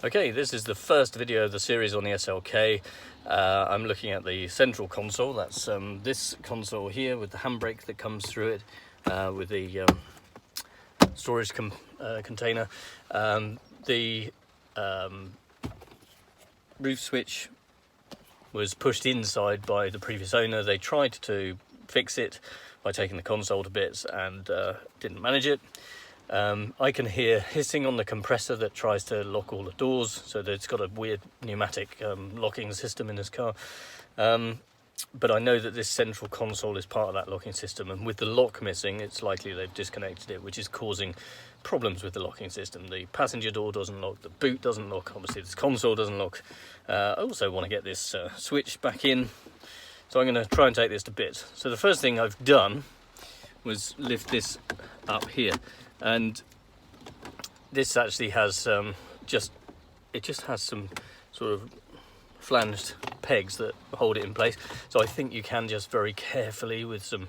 Okay, this is the first video of the series on the SLK. I'm looking at the central console. That's this console here with the handbrake that comes through it, with the storage container. The roof switch was pushed inside by the previous owner. They tried to fix it by taking the console to bits and didn't manage it. I can hear hissing on the compressor that tries to lock all the doors, so that it's got a weird pneumatic locking system in this car. But I know that this central console is part of that locking system, and with the lock missing, it's likely they've disconnected it, which is causing problems with the locking system. The passenger door doesn't lock, the boot doesn't lock, obviously this console doesn't lock. I also want to get this switch back in, so I'm going to try and take this to bits. So the first thing I've done was lift this up here. And this actually has just has some sort of flanged pegs that hold it in place. So I think you can just very carefully with some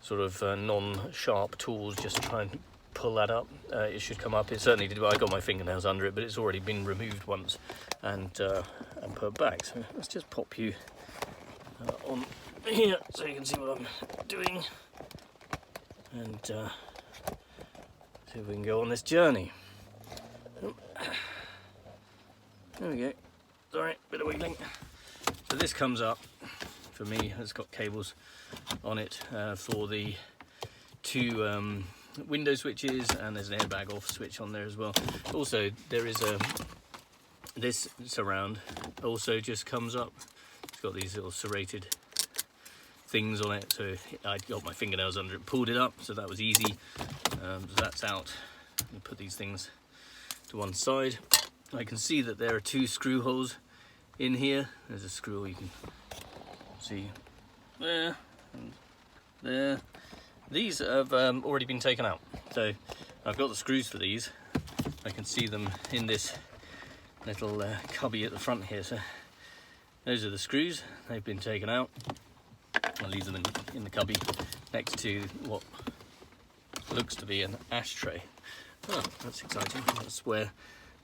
sort of non-sharp tools just try and pull that up. It should come up. It certainly did. I got my fingernails under it, but it's already been removed once and put back. So let's just pop you on here so you can see what I'm doing. And see if we can go on this journey. There we go. Sorry, bit of wiggling. So this comes up for me. It's got cables on it for the two window switches, and there's an airbag off switch on there as well. Also, there is this surround also just comes up. It's got these little serrated things on it, so I got my fingernails under it, pulled it up, so that was easy. So that's out. You put these things to one side. I can see that there are two screw holes in here. There's a screw you can see there and there. These have already been taken out, so I've got the screws for these. I can see them in this little cubby at the front here. So those are the screws. They've been taken out. I'll leave them in the cubby next to what looks to be an ashtray. Oh, that's exciting. That's where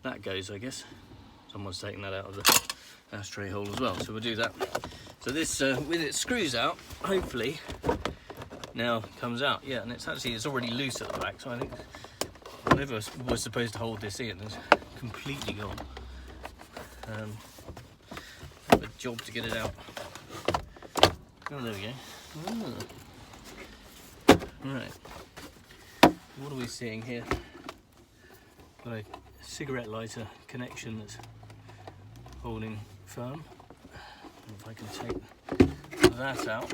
that goes, I guess. Someone's taken that out of the ashtray hole as well, so we'll do that. So this, with its screws out, hopefully now comes out. Yeah, and it's already loose at the back, so I think whatever was supposed to hold this in is completely gone. Have a job to get it out. Oh, there we go. Oh. Right. What are we seeing here? Got a cigarette lighter connection that's holding firm. If I can take that out.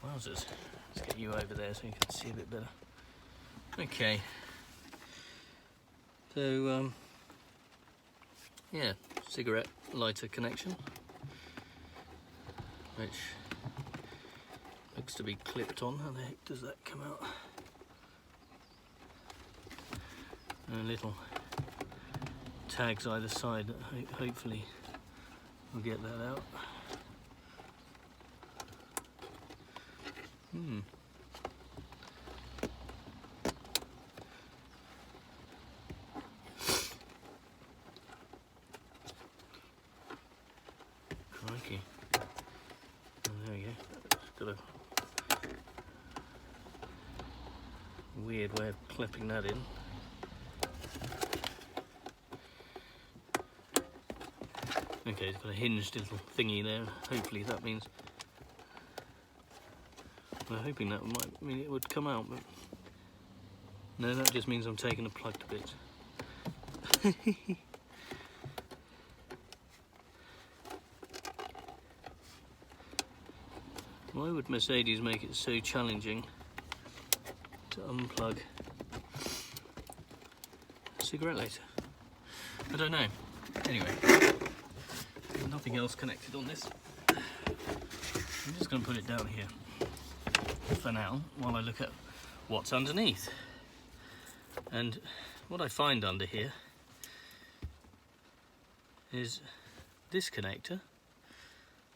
Wowzers. Let's get you over there so you can see a bit better. Okay. So, yeah, cigarette lighter connection, which looks to be clipped on. How the heck does that come out? And little tags either side that hopefully will get that out. Crikey. Oh, there we go. Got a weird way of clipping that in. Okay, it's got a hinged little thingy there. Hopefully that means... I'm hoping that might mean it would come out, but... No, that just means I'm taking a plug to bits. Why would Mercedes make it so challenging to unplug a cigarette lighter? I don't know. Anyway, nothing else connected on this. I'm just going to put it down here for now while I look at what's underneath. And what I find under here is this connector.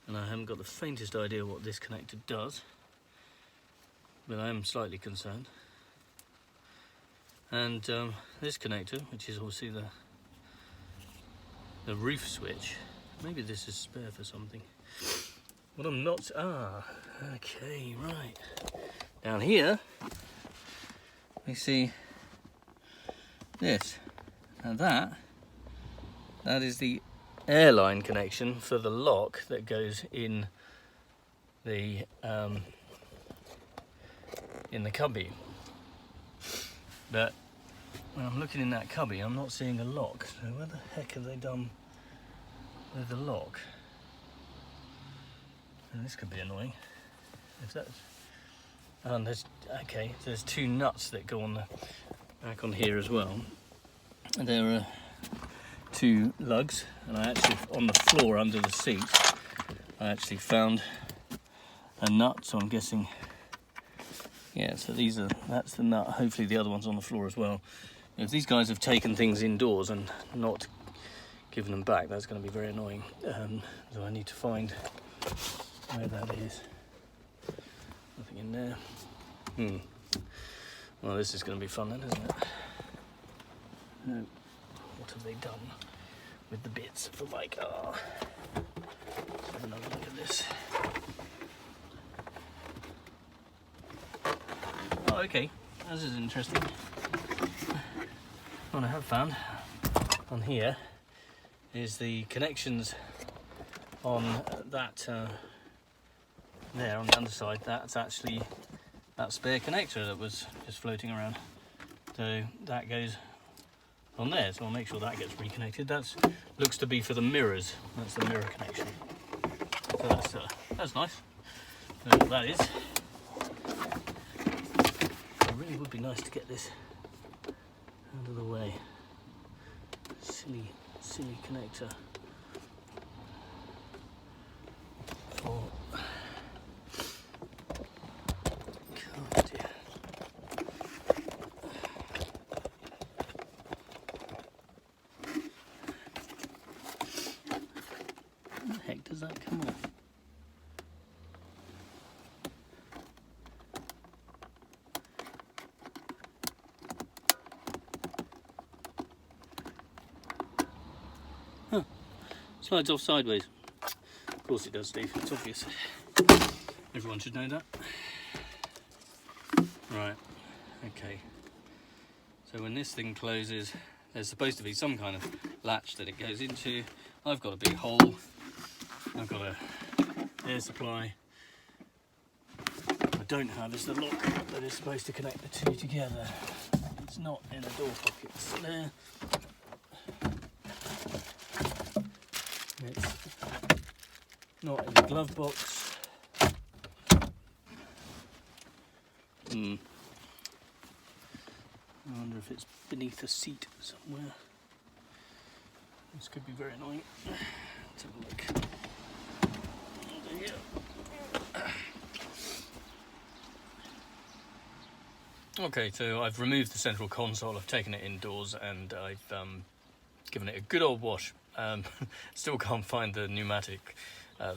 And I haven't got the faintest idea what this connector does, but I am slightly concerned. and this connector, which is obviously the roof switch. Maybe this is spare for something. What I'm not... okay, right. Down here, we see this. Now that is the airline connection for the lock that goes in the cubby. But when I'm looking in that cubby, I'm not seeing a lock. So where the heck have they done with the lock? And this could be annoying. If that's... And there's two nuts that go on the back on here as well. And there are two lugs, and I actually, on the floor under the seat, I actually found a nut, so I'm guessing, yeah, so that's the nut. Hopefully the other one's on the floor as well. If these guys have taken things indoors and not given them back, that's going to be very annoying. So I need to find where that is. Nothing in there. Well, this is going to be fun then, isn't it? What have they done with the bits of the bike? Let's have another look at this. Oh, okay, this is interesting. What I have found on here is the connections on that there on the underside. That's actually that spare connector that was just floating around. So that goes on there, so I'll make sure that gets reconnected. That looks to be for the mirrors. That's the mirror connection. So that's nice. So what that is. It really would be nice to get this out of the way. Silly connector. For... God dear. How the heck does that come off? Huh. Slides off sideways. Of course it does, Steve. It's obvious. Everyone should know that. Right. Okay. So when this thing closes, there's supposed to be some kind of latch that it goes into. I've got a big hole. I've got a air supply. What I don't have is the lock that is supposed to connect the two together. It's not in a door pocket. It's there. It's not in the glove box. I wonder if it's beneath a seat somewhere. This could be very annoying. Let's have a look. Under here. Okay, so I've removed the central console, I've taken it indoors, and I've given it a good old wash. Still can't find the pneumatic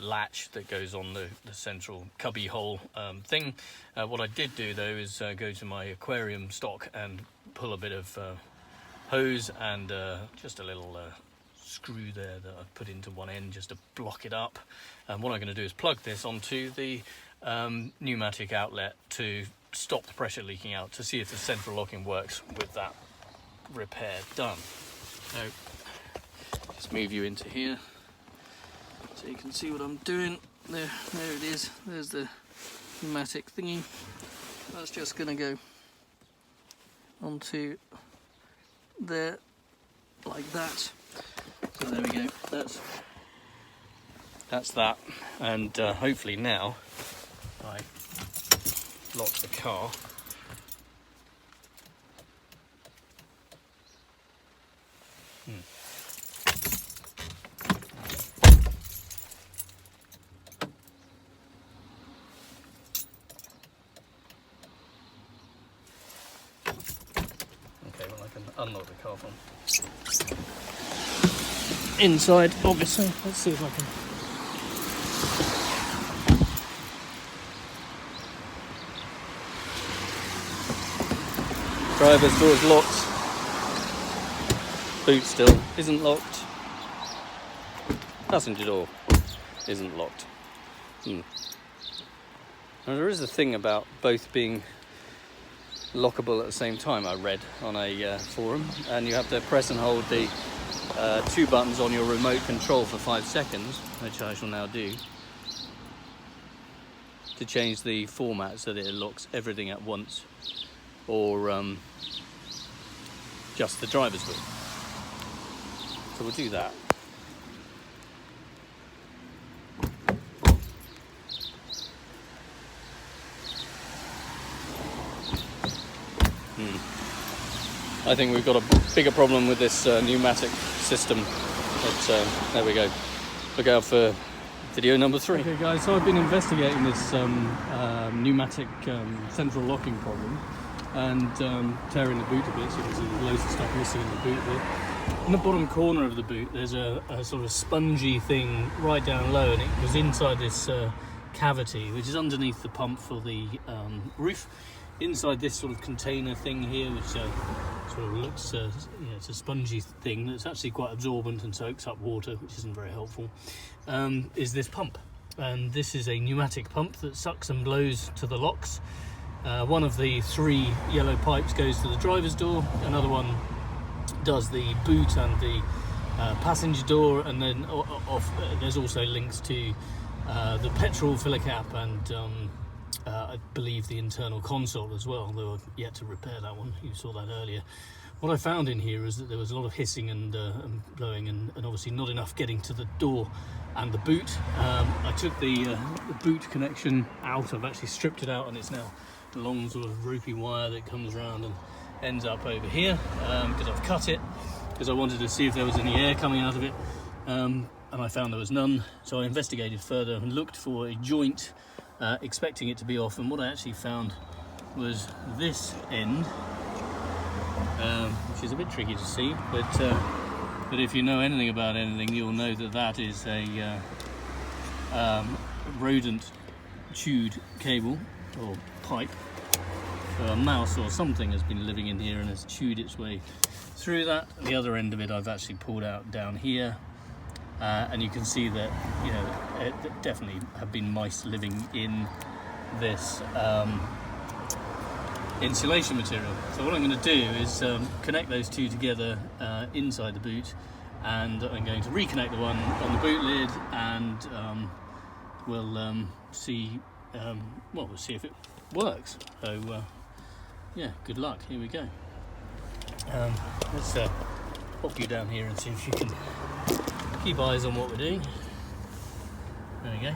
latch that goes on the central cubby hole thing. What I did do though is go to my aquarium stock and pull a bit of hose and just a little screw there that I've put into one end just to block it up. And what I'm going to do is plug this onto the pneumatic outlet to stop the pressure leaking out, to see if the central locking works with that repair done. So let's move you into here so you can see what I'm doing. There it is. There's the pneumatic thingy. That's just going to go onto there like that. So there we go. That's that. And hopefully now I lock the car. Okay, well I can unlock the car from inside, obviously. Let's see if I can. Driver's door's locked. Boot still isn't locked. Passenger door isn't locked. Now there is a thing about both being lockable at the same time, I read on a forum, and you have to press and hold the two buttons on your remote control for 5 seconds, which I shall now do, to change the format so that it locks everything at once, or just the driver's door. So we'll do that. I think we've got a bigger problem with this pneumatic system, but there we go. Look out for video number 3. Okay guys, so I've been investigating this pneumatic central locking problem and tearing the boot a bit, so you can see there's loads of stuff missing in the boot bit. In the bottom corner of the boot there's a sort of spongy thing right down low, and it was inside this cavity which is underneath the pump for the roof. Inside this sort of container thing here, which sort of looks, it's a spongy thing that's actually quite absorbent and soaks up water, which isn't very helpful, is this pump. And this is a pneumatic pump that sucks and blows to the locks. One of the 3 yellow pipes goes to the driver's door, another one does the boot and the passenger door, and then there's also links to the petrol filler cap and I believe the internal console as well, though I've yet to repair that one. You saw that earlier. What I found in here is that there was a lot of hissing and blowing, and obviously not enough getting to the door and the boot. I took the boot connection out. I've actually stripped it out, and it's now a long sort of ropey wire that comes around and ends up over here, because I've cut it because I wanted to see if there was any air coming out of it, and I found there was none. So I investigated further and looked for a joint, expecting it to be off, and what I actually found was this end, which is a bit tricky to see, but if you know anything about anything, you'll know that that is a rodent chewed cable or pipe. So a mouse or something has been living in here and has chewed its way through that. The other end of it I've actually pulled out down here. And you can see that, it definitely have been mice living in this insulation material. So what I'm going to do is connect those two together inside the boot, and I'm going to reconnect the one on the boot lid, and we'll see. We'll see if it works. So yeah, good luck. Here we go. Let's pop you down here and see if you can keep eyes on what we're doing. There we go.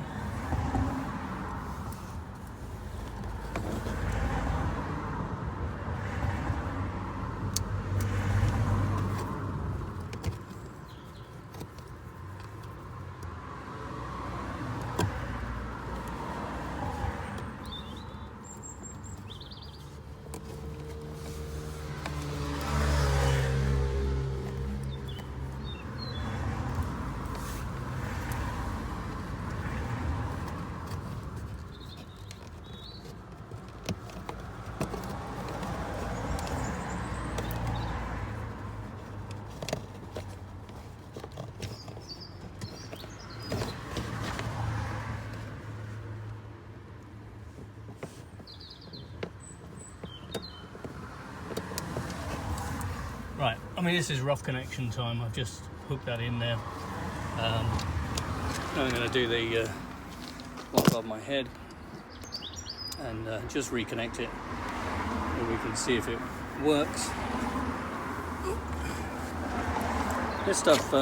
Right, I mean, this is rough connection time. I've just hooked that in there. Now I'm going to do the one above my head and just reconnect it, and we can see if it works. This stuff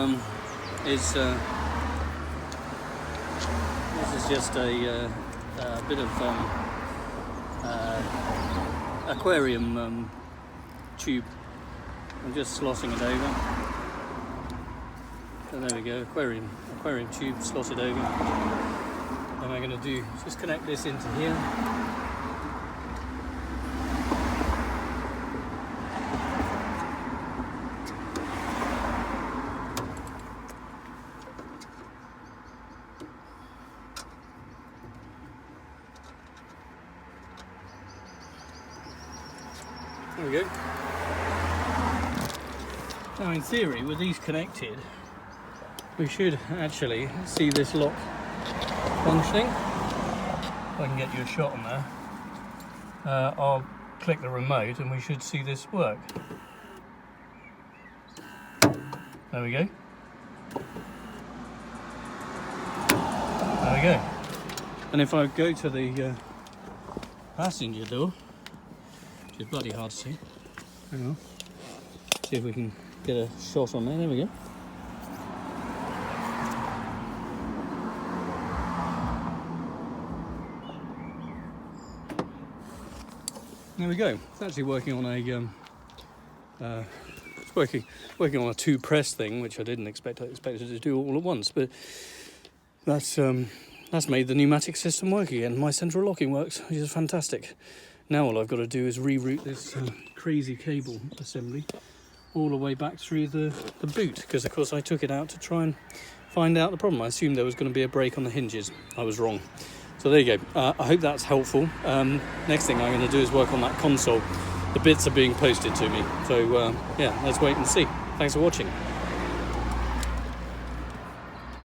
is this is just a bit of aquarium tube. I'm just slotting it over. So there we go, aquarium tube slotted over. And I'm going to do just connect this into here. There we go. Now in theory, with these connected, we should actually see this lock functioning. If I can get you a shot on there, I'll click the remote and we should see this work. There we go. There we go. And if I go to the passenger door, which is bloody hard to see, hang on, see if we can get a shot on there. There we go. There we go. It's actually working on a working on a two press thing, which I didn't expect. I expected to do all at once, but that's made the pneumatic system work again. My central locking works, which is fantastic. Now all I've got to do is reroute this crazy cable assembly all the way back through the boot, because of course I took it out to try and find out the problem. I assumed there was going to be a break on the hinges. I was wrong. So there you go. I hope that's helpful. Next thing I'm going to do is work on that console. The bits are being posted to me. So yeah, let's wait and see. Thanks for watching.